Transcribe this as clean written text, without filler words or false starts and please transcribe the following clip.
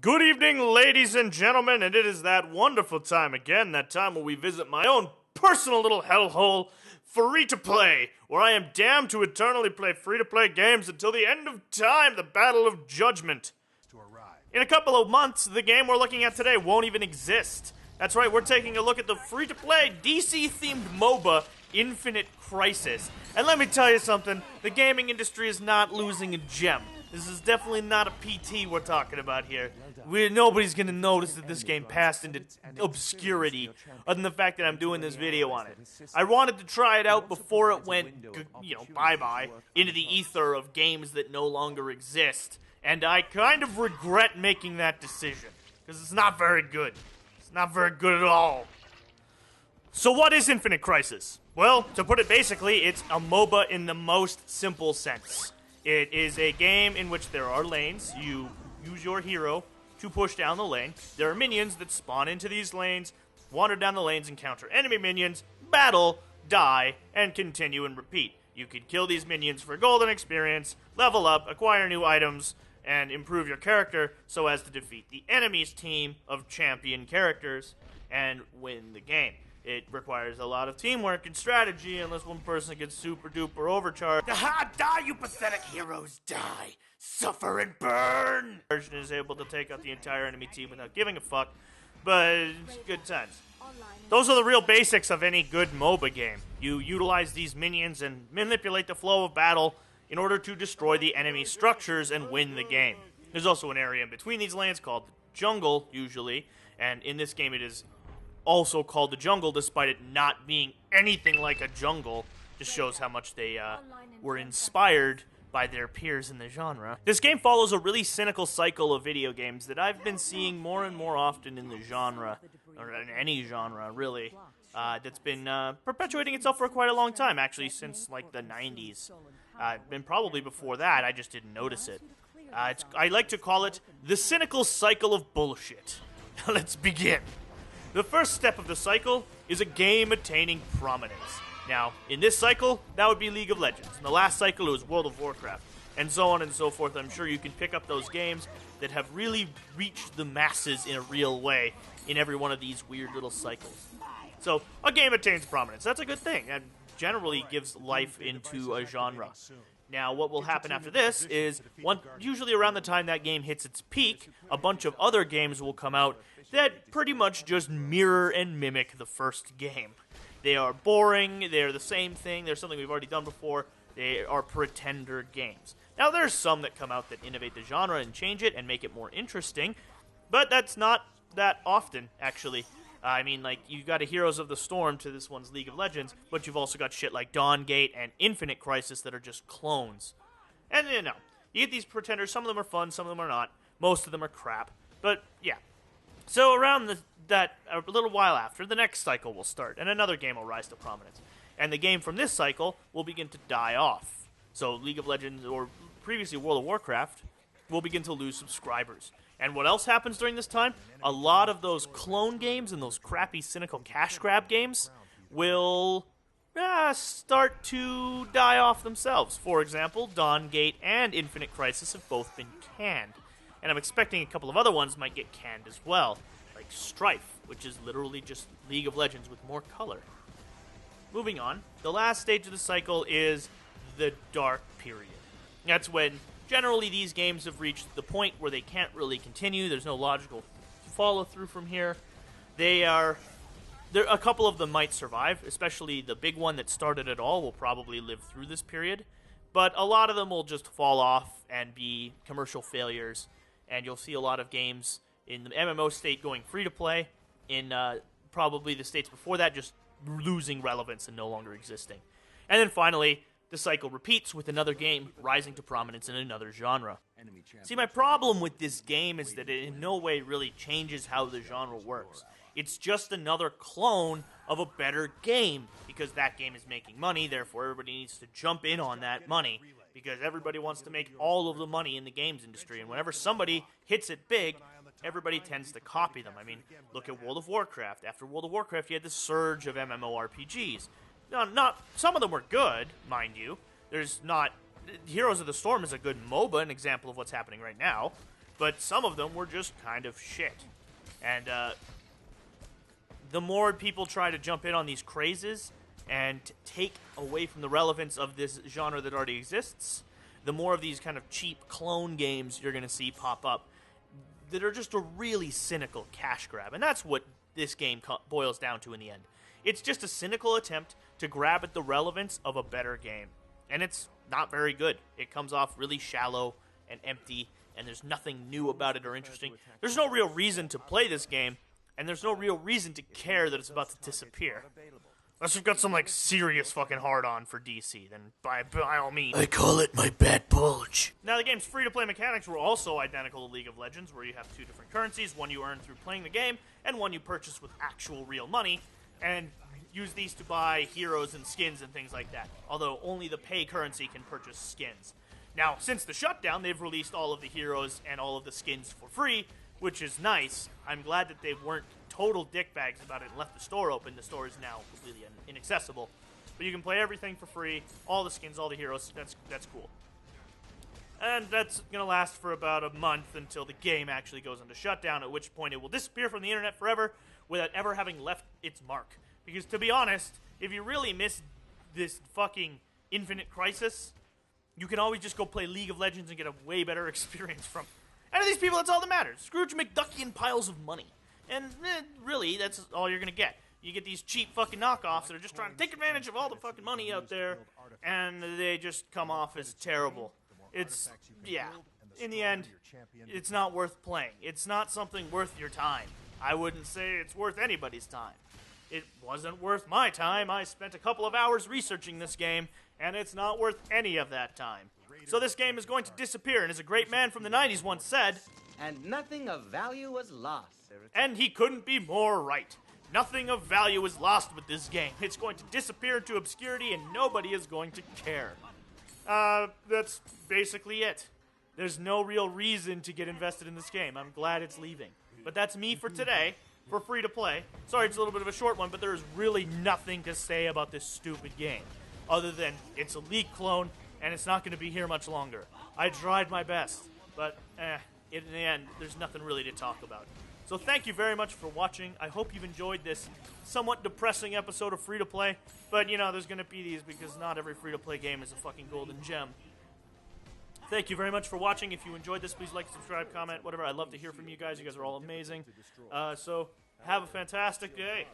Good evening, ladies and gentlemen, and it is that wonderful time again, that time where we visit my own personal little hellhole, free-to-play, where I am damned to eternally play free-to-play games until the end of time, the Battle of Judgment. In a couple of months, the game we're looking at today won't even exist. That's right, we're taking a look at the free-to-play, DC-themed MOBA, Infinite Crisis. And let me tell you something, the gaming industry is not losing a gem. This is definitely not a PT we're talking about here. Nobody's gonna notice that this game passed into obscurity, other than the fact that I'm doing this video on it. I wanted to try it out before it went, bye-bye, into the ether of games that no longer exist. And I kind of regret making that decision, because it's not very good. It's not very good at all. So what is Infinite Crisis? Well, to put it basically, it's a MOBA in the most simple sense. It is a game in which there are lanes. You use your hero to push down the lane. There are minions that spawn into these lanes, wander down the lanes, encounter enemy minions, battle, die, and continue and repeat. You can kill these minions for golden experience, level up, acquire new items, and improve your character so as to defeat the enemy's team of champion characters and win the game. It requires a lot of teamwork and strategy unless one person gets super duper overcharged. Ha! Die, you pathetic heroes! Die! Suffer and burn! The version is able to take out the entire enemy team without giving a fuck, but it's good times. Those are the real basics of any good MOBA game. You utilize these minions and manipulate the flow of battle in order to destroy the enemy structures and win the game. There's also an area in between these lanes called the jungle, usually, and in this game it is also called the jungle, despite it not being anything like a jungle. Just shows how much they were inspired by their peers in the genre. This game follows a really cynical cycle of video games that I've been seeing more and more often in the genre, or in any genre, really, that's been perpetuating itself for quite a long time, actually, since, like, the 90s. And probably before that, I just didn't notice it. I like to call it the cynical cycle of bullshit. Let's begin. The first step of the cycle is a game attaining prominence. Now, in this cycle, that would be League of Legends. In the last cycle, it was World of Warcraft, and so on and so forth. I'm sure you can pick up those games that have really reached the masses in a real way in every one of these weird little cycles. So, a game attains prominence. That's a good thing, and generally gives life into a genre. Now, what will happen after this is, usually around the time that game hits its peak, a bunch of other games will come out that pretty much just mirror and mimic the first game. They are boring, they're the same thing, they're something we've already done before, they are pretender games. Now, there's some that come out that innovate the genre and change it and make it more interesting, but that's not that often, actually. I mean, like, you've got a Heroes of the Storm to this one's League of Legends, but you've also got shit like Dawn Gate and Infinite Crisis that are just clones. And, you get these pretenders, some of them are fun, some of them are not, most of them are crap, but, yeah. So around a little while after, the next cycle will start, and another game will rise to prominence. And the game from this cycle will begin to die off. So League of Legends, or previously World of Warcraft, will begin to lose subscribers. And what else happens during this time? A lot of those clone games and those crappy, cynical cash grab games will start to die off themselves. For example, Dawn Gate and Infinite Crisis have both been canned. And I'm expecting a couple of other ones might get canned as well, like Strife, which is literally just League of Legends with more color. Moving on, the last stage of the cycle is the dark period. That's when generally these games have reached the point where they can't really continue. There's no logical follow-through from here. A couple of them might survive, especially the big one that started it all will probably live through this period. But a lot of them will just fall off and be commercial failures. And you'll see a lot of games in the MMO state going free-to-play, in probably the states before that just losing relevance and no longer existing. And then finally, the cycle repeats with another game rising to prominence in another genre. See, my problem with this game is that it in no way really changes how the genre works. It's just another clone of a better game, because that game is making money, therefore everybody needs to jump in on that money, because everybody wants to make all of the money in the games industry, and whenever somebody hits it big, everybody tends to copy them. I mean, look at World of Warcraft. After World of Warcraft, you had this surge of MMORPGs. Now, some of them were good, mind you. Heroes of the Storm is a good MOBA, an example of what's happening right now. but some of them were just kind of shit. And the more people try to jump in on these crazes and take away from the relevance of this genre that already exists, the more of these kind of cheap clone games you're going to see pop up that are just a really cynical cash grab. And that's what this game boils down to in the end. It's just a cynical attempt to grab at the relevance of a better game. And it's not very good. It comes off really shallow and empty, and there's nothing new about it or interesting. There's no real reason to play this game, and there's no real reason to care that it's about to disappear. Unless you've got some, like, serious fucking hard-on for DC, then by all means. I call it my bat bulge. Now, the game's free-to-play mechanics were also identical to League of Legends, where you have two different currencies, one you earn through playing the game, and one you purchase with actual real money, and use these to buy heroes and skins and things like that, although only the pay currency can purchase skins. Now, since the shutdown, they've released all of the heroes and all of the skins for free, which is nice. I'm glad that they weren't total dickbags about it and left the store open. The store is now completely inaccessible. But you can play everything for free, all the skins, all the heroes. That's cool. And that's going to last for about a month until the game actually goes into shutdown, at which point it will disappear from the internet forever without ever having left its mark. Because to be honest, if you really miss this fucking Infinite Crisis, you can always just go play League of Legends and get a way better experience from. And to these people, that's all that matters. Scrooge McDuckian piles of money. And really, that's all you're going to get. You get these cheap fucking knockoffs that are just trying to take advantage of all the fucking money out there, and they just come off as terrible. It's, yeah, in the end, it's not worth playing. It's not something worth your time. I wouldn't say it's worth anybody's time. It wasn't worth my time. I spent a couple of hours researching this game, and it's not worth any of that time. So this game is going to disappear, and as a great man from the 90s once said, and nothing of value was lost. And he couldn't be more right. Nothing of value is lost with this game. It's going to disappear into obscurity, and nobody is going to care. That's basically it. There's no real reason to get invested in this game. I'm glad it's leaving. But that's me for today, for free to play. Sorry, it's a little bit of a short one, but there is really nothing to say about this stupid game, other than it's a leak clone, and it's not going to be here much longer. I tried my best, but in the end, there's nothing really to talk about. So thank you very much for watching. I hope you've enjoyed this somewhat depressing episode of free-to-play. But, you know, there's going to be these because not every free-to-play game is a fucking golden gem. Thank you very much for watching. If you enjoyed this, please like, subscribe, comment, whatever. I'd love to hear from you guys. You guys are all amazing. So have a fantastic day.